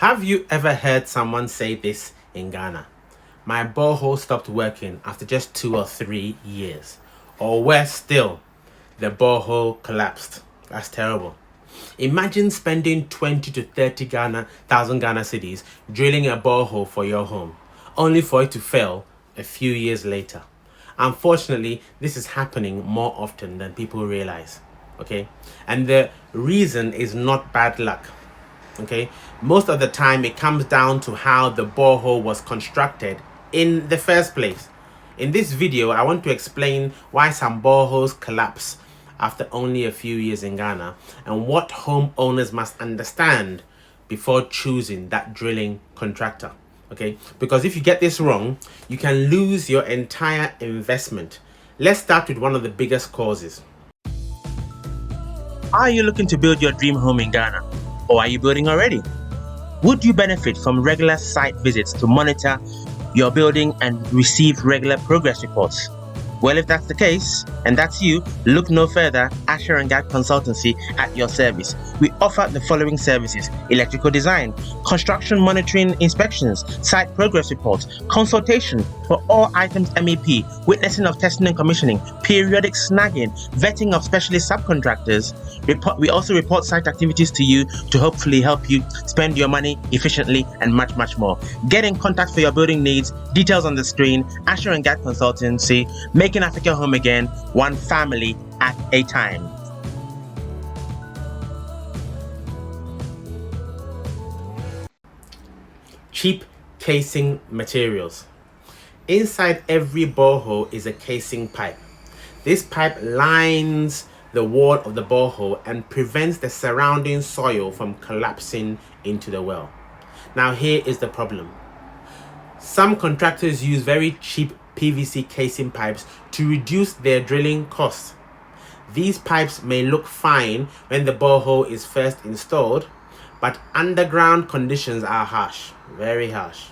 Have you ever heard someone say this in Ghana? My borehole stopped working after just 2 or 3 years. Or worse still, the borehole collapsed. That's terrible. Imagine spending 20 to 30 thousand Ghana cedis drilling a borehole for your home, only for it to fail a few years later. Unfortunately, this is happening more often than people realize. Okay, and the reason is not bad luck. Okay, most of the time it comes down to how the borehole was constructed in the first place. In this video, I want to explain why some boreholes collapse after only a few years in Ghana and what homeowners must understand before choosing that drilling contractor. Okay, because if you get this wrong, you can lose your entire investment. Let's start with one of the biggest causes. Are you looking to build your dream home in Ghana? Or are you building already? Would you benefit from regular site visits to monitor your building and receive regular progress reports? Well, if that's the case, and that's you, look no further. Asher and Gad Consultancy at your service. We offer the following services: electrical design, construction monitoring inspections, site progress reports, consultation for all items MEP, witnessing of testing and commissioning, periodic snagging, vetting of specialist subcontractors. We also report site activities to you to hopefully help you spend your money efficiently and much, much more. Get in contact for your building needs. Details on the screen. Asher and Gad Consultancy, making Africa home again, one family at a time. Cheap casing materials. Inside every borehole is a casing pipe. This pipe lines the wall of the borehole and prevents the surrounding soil from collapsing into the well. Now here is the problem. Some contractors use very cheap PVC casing pipes to reduce their drilling costs. These pipes may look fine when the borehole is first installed, but underground conditions are harsh, very harsh.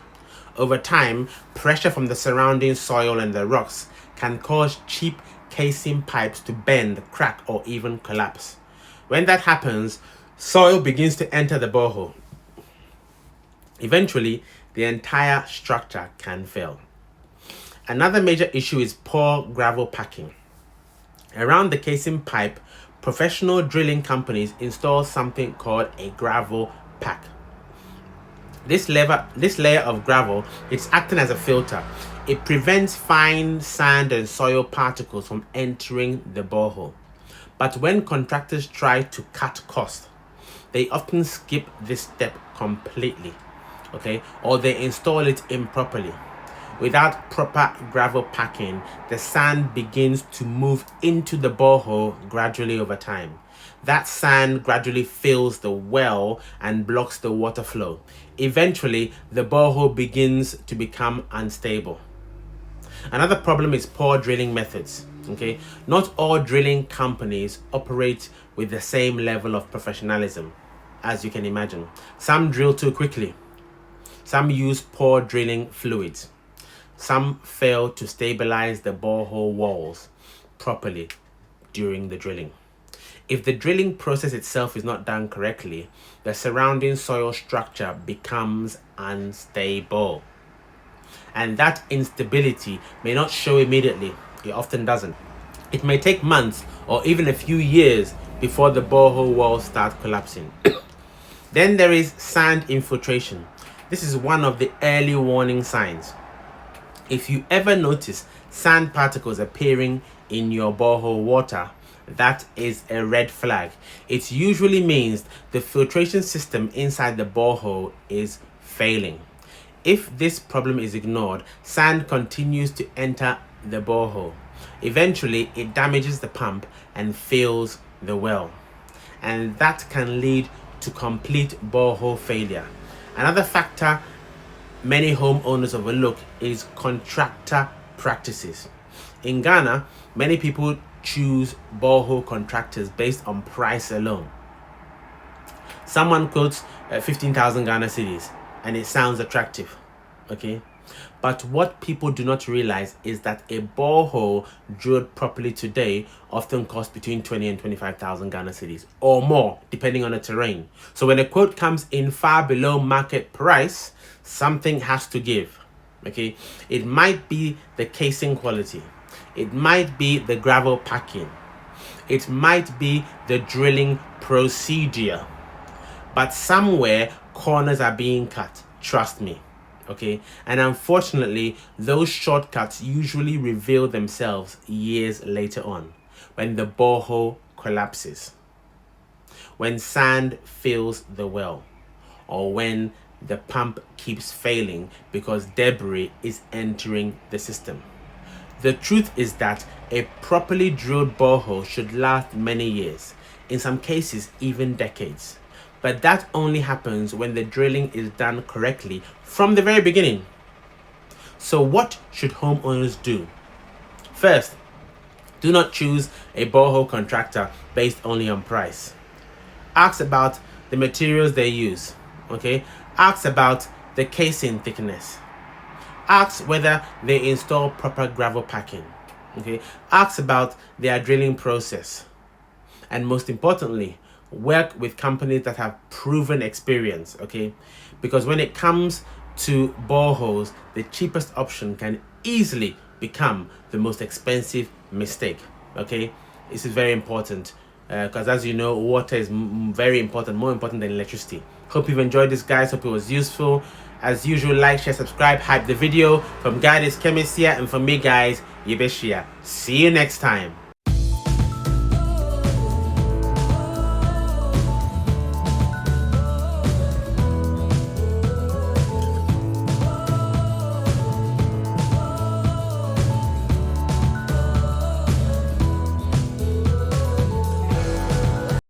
Over time, pressure from the surrounding soil and the rocks can cause cheap casing pipes to bend, crack, or even collapse. When that happens, soil begins to enter the borehole. Eventually, the entire structure can fail. Another major issue is poor gravel packing. Around the casing pipe, professional drilling companies install something called a gravel pack. This layer of gravel is acting as a filter. It prevents fine sand and soil particles from entering the borehole. But when contractors try to cut costs, they often skip this step completely, okay? Or they install it improperly. Without proper gravel packing, the sand begins to move into the borehole gradually over time. That sand gradually fills the well and blocks the water flow. Eventually, the borehole begins to become unstable. Another problem is poor drilling methods. Okay, not all drilling companies operate with the same level of professionalism, as you can imagine. Some drill too quickly. Some use poor drilling fluids. Some fail to stabilize the borehole walls properly during the drilling. If the drilling process itself is not done correctly, the surrounding soil structure becomes unstable. And that instability may not show immediately. It often doesn't. It may take months or even a few years before the borehole walls start collapsing. Then there is sand infiltration. This is one of the early warning signs. If you ever notice sand particles appearing in your borehole water, that is a red flag. It usually means the filtration system inside the borehole is failing. If this problem is ignored, sand continues to enter the borehole. Eventually, it damages the pump and fills the well. And that can lead to complete borehole failure. Another factor many homeowners overlook is contractor practices. In Ghana, many people choose borehole contractors based on price alone. Someone quotes 15,000 Ghana cedis and it sounds attractive, okay? But what people do not realize is that a borehole drilled properly today often costs between 20 and 25,000 Ghana cedis or more, depending on the terrain. So when a quote comes in far below market price, something has to give. Okay, it might be the casing quality, it might be the gravel packing, it might be the drilling procedure, but somewhere corners are being cut, trust me. Okay, and unfortunately those shortcuts usually reveal themselves years later on, when the borehole collapses, when sand fills the well, or when the pump keeps failing because debris is entering the system. The truth is that a properly drilled borehole should last many years, in some cases even decades. But that only happens when the drilling is done correctly from the very beginning. So what should homeowners do? First, do not choose a borehole contractor based only on price. Ask about the materials they use. Okay, ask about the casing thickness. Ask whether they install proper gravel packing. Okay, ask about their drilling process. And most importantly, work with companies that have proven experience. Okay, because when it comes to boreholes, the cheapest option can easily become the most expensive mistake. Okay, this is very important because as you know, water is very important, more important than electricity. Hope you've enjoyed this, guys. Hope it was useful. As usual, like, share, subscribe, hype the video. From Guy, this Chemist here, and from me, guys, Yebeshia. See you next time.